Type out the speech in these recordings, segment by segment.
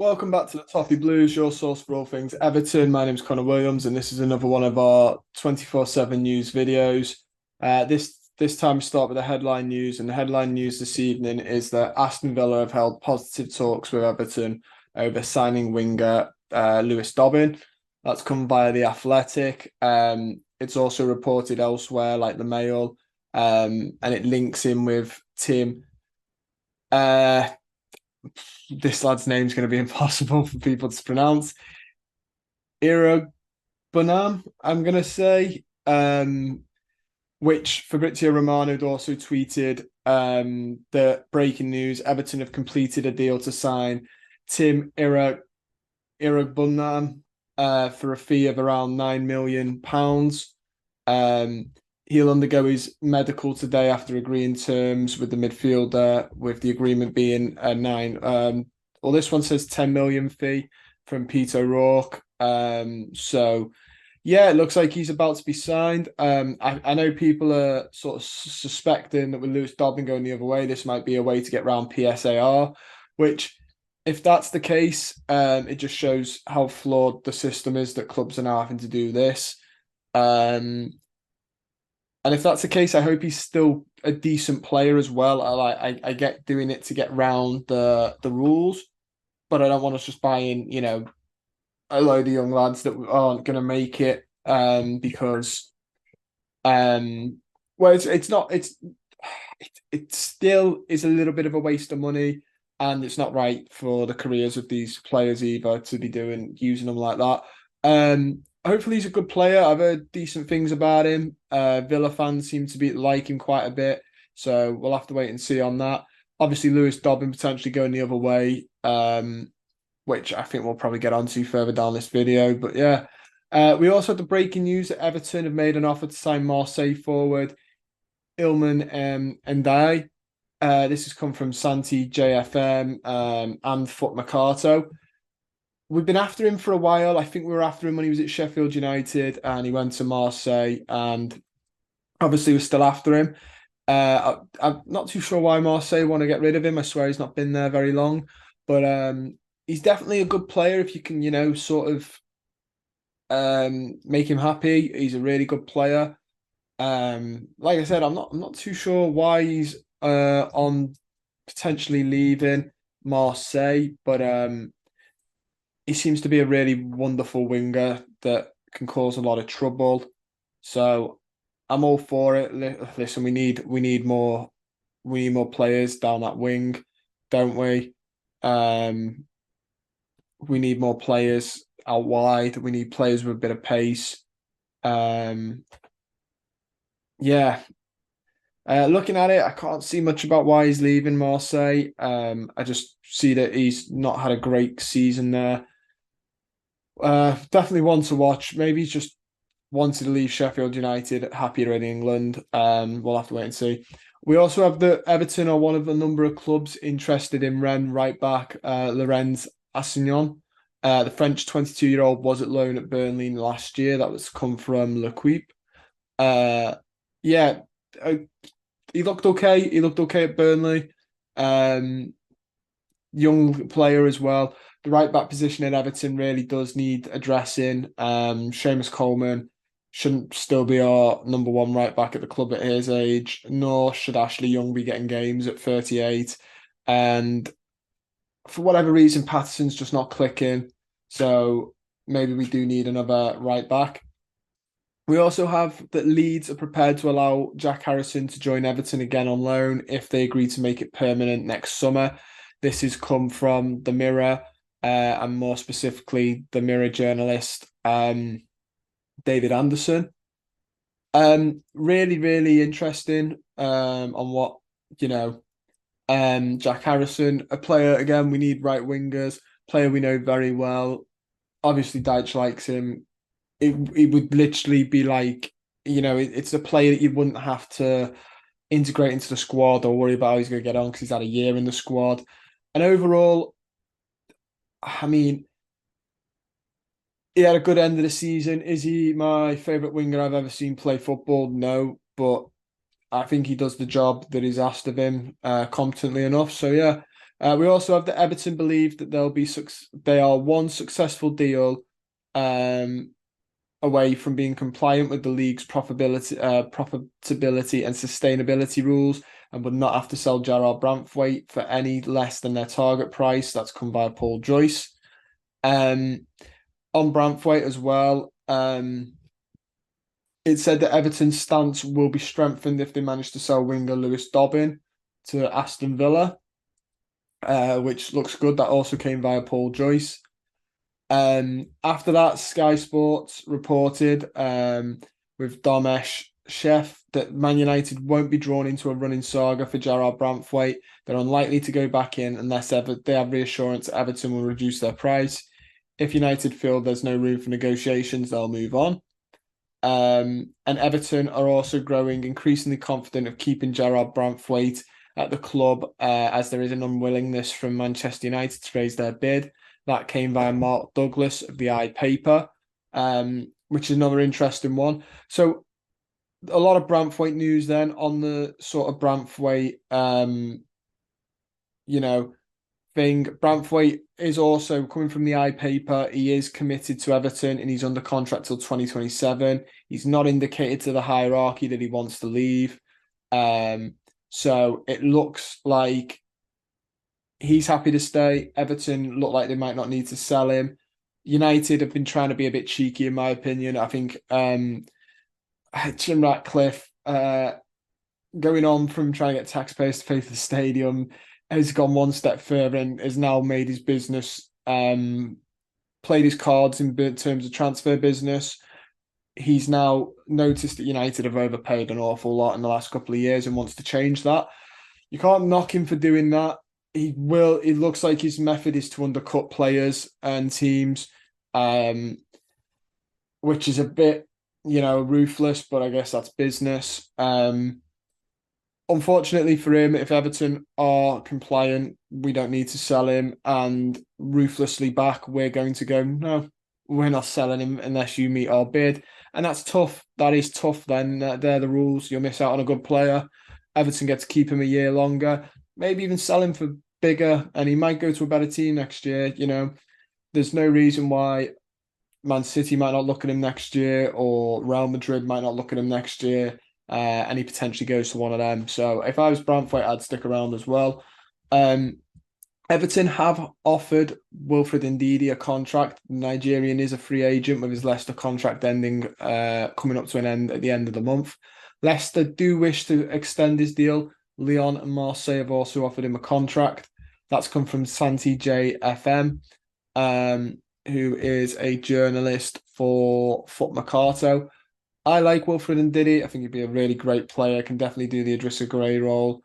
Welcome back to the Toffee Blues, your source for all things Everton. My name's Connor Williams, and this is another one of our 24/7 news videos. This time we start with the headline news, and the headline news this evening is that Aston Villa have held positive talks with Everton over signing winger Lewis Dobbin. That's come via The Athletic. It's also reported elsewhere, like the Mail, and it links in with Tim. This lad's name's going to be impossible for people to pronounce. Ira Bonham, I'm going to say, which Fabrizio Romano had also tweeted the breaking news. Everton have completed a deal to sign Tim Ira Bonham for a fee of around £9 million. He'll undergo his medical today after agreeing terms with the midfielder, with the agreement being a this one says 10 million fee from Peter O'Rourke. So yeah, it looks like he's about to be signed. I know people are sort of suspecting that with Lewis Dobbin going the other way, this might be a way to get around PSAR, which, if that's the case, it just shows how flawed the system is that clubs are now having to do this. And if that's the case, I hope he's still a decent player as well. I get doing it to get round the rules, but I don't want us just buying, a load of young lads that aren't going to make it because it still is a little bit of a waste of money, and it's not right for the careers of these players either to be using them like that. Hopefully he's a good player. I've heard decent things about him. Villa fans seem to be like him quite a bit, so we'll have to wait and see on that. Obviously, Lewis Dobbin potentially going the other way, which I think we'll probably get onto further down this video. But yeah, we also had the breaking news that Everton have made an offer to sign Marseille forward Ilman NDIAYE. This has come from Santi JFM and Foot Mercato. We've been after him for a while. I think we were after him when he was at Sheffield United and he went to Marseille, and obviously we're still after him. I'm not too sure why Marseille want to get rid of him. I swear he's not been there very long, but he's definitely a good player if you can, sort of make him happy. He's a really good player. Like I said, I'm not too sure why he's on potentially leaving Marseille, but he seems to be a really wonderful winger that can cause a lot of trouble. So I'm all for it. Listen, we need more players down that wing, don't we? We need more players out wide. We need players with a bit of pace. Yeah. Looking at it, I can't see much about why he's leaving Marseille. I just see that he's not had a great season there. Definitely one to watch. Maybe he's just wanted to leave Sheffield United, happier in England. We'll have to wait and see. We also have the Everton are one of a number of clubs interested in Rennes right back Lorenz Assignon. The French 22-year-old was at loan at Burnley last year. That was come from L'Equipe. Yeah, he looked okay. He looked okay at Burnley. Young player as well. The right back position at Everton really does need addressing. Seamus Coleman shouldn't still be our number one right back at the club at his age, nor should Ashley Young be getting games at 38. And for whatever reason, Patterson's just not clicking. So maybe we do need another right back. We also have that Leeds are prepared to allow Jack Harrison to join Everton again on loan if they agree to make it permanent next summer. This has come from the Mirror, and more specifically, the Mirror journalist David Anderson. Really, really interesting on what, Jack Harrison, a player, again, we need right wingers, player we know very well. Obviously, Deitch likes him. It would literally be like, it's a player that you wouldn't have to integrate into the squad or worry about how he's going to get on because he's had a year in the squad. And overall, I mean, he had a good end of the season. Is he my favourite winger I've ever seen play football? No, but I think he does the job that is asked of him competently enough. So yeah, We also have that Everton believe that they are one successful deal away from being compliant with the league's profitability and sustainability rules, and would not have to sell Gerard Branthwaite for any less than their target price. That's come by Paul Joyce. On Branthwaite as well, it said that Everton's stance will be strengthened if they manage to sell winger Lewis Dobbin to Aston Villa, which looks good. That also came via Paul Joyce. After that, Sky Sports reported with Domesh Chef that Man United won't be drawn into a running saga for Gerard Branthwaite. They're unlikely to go back in unless they have reassurance that Everton will reduce their price. If United feel there's no room for negotiations, they'll move on. And Everton are also growing increasingly confident of keeping Gerard Branthwaite at the club, as there is an unwillingness from Manchester United to raise their bid. That came via Mark Douglas of the I Paper, which is another interesting one. So a lot of Branthwaite news then on the sort of Branthwaite, thing. Branthwaite is also coming from the I Paper. He is committed to Everton and he's under contract till 2027. He's not indicated to the hierarchy that he wants to leave. So it looks like he's happy to stay. Everton look like they might not need to sell him. United have been trying to be a bit cheeky, in my opinion. I think Jim Ratcliffe, going on from trying to get taxpayers to pay for the stadium, has gone one step further and has now made his business, played his cards in terms of transfer business. He's now noticed that United have overpaid an awful lot in the last couple of years and wants to change that. You can't knock him for doing that. He will. It looks like his method is to undercut players and teams, which is a bit, ruthless, but I guess that's business. Unfortunately for him, if Everton are compliant, we don't need to sell him, and ruthlessly back, we're going to go, no, we're not selling him unless you meet our bid. And that's tough. That is tough then. They're the rules. You'll miss out on a good player. Everton get to keep him a year longer, maybe even sell him for bigger, and he might go to a better team next year. There's no reason why Man City might not look at him next year, or Real Madrid might not look at him next year, and he potentially goes to one of them. So if I was Branthwaite, I'd stick around as well. Everton have offered Wilfred Ndidi a contract. The Nigerian is a free agent with his Leicester contract ending, coming up to an end at the end of the month. Leicester do wish to extend his deal. Lyon and Marseille have also offered him a contract. That's come from Santi JFM, who is a journalist for Foot Mercato. I like Wilfred Ndidi. I think he'd be a really great player. Can definitely do the Idrissa Gueye role.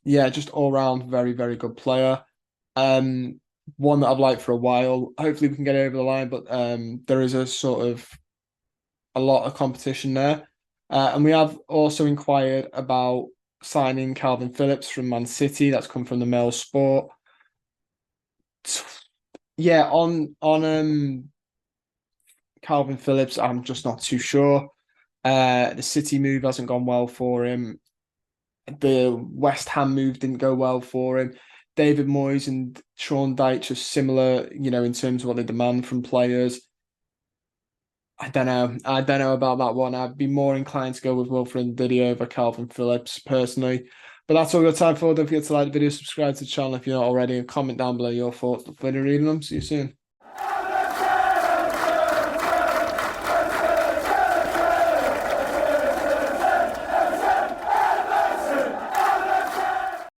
Just all round very, very good player. One that I've liked for a while. Hopefully we can get over the line, but there is a lot of competition there. And we have also inquired about signing Calvin Phillips from Man City. That's come from the Mail Sport. Yeah, on Calvin Phillips, I'm just not too sure. The City move hasn't gone well for him. The West Ham move didn't go well for him. David Moyes and Sean Dyche are similar, in terms of what they demand from players. I don't know about that one. I'd be more inclined to go with Wilfred Ndidi over Calvin Phillips personally. But that's all we've got time for. Don't forget to like the video, subscribe to the channel if you're not already, and comment down below your thoughts. Look forward to reading them. See you soon.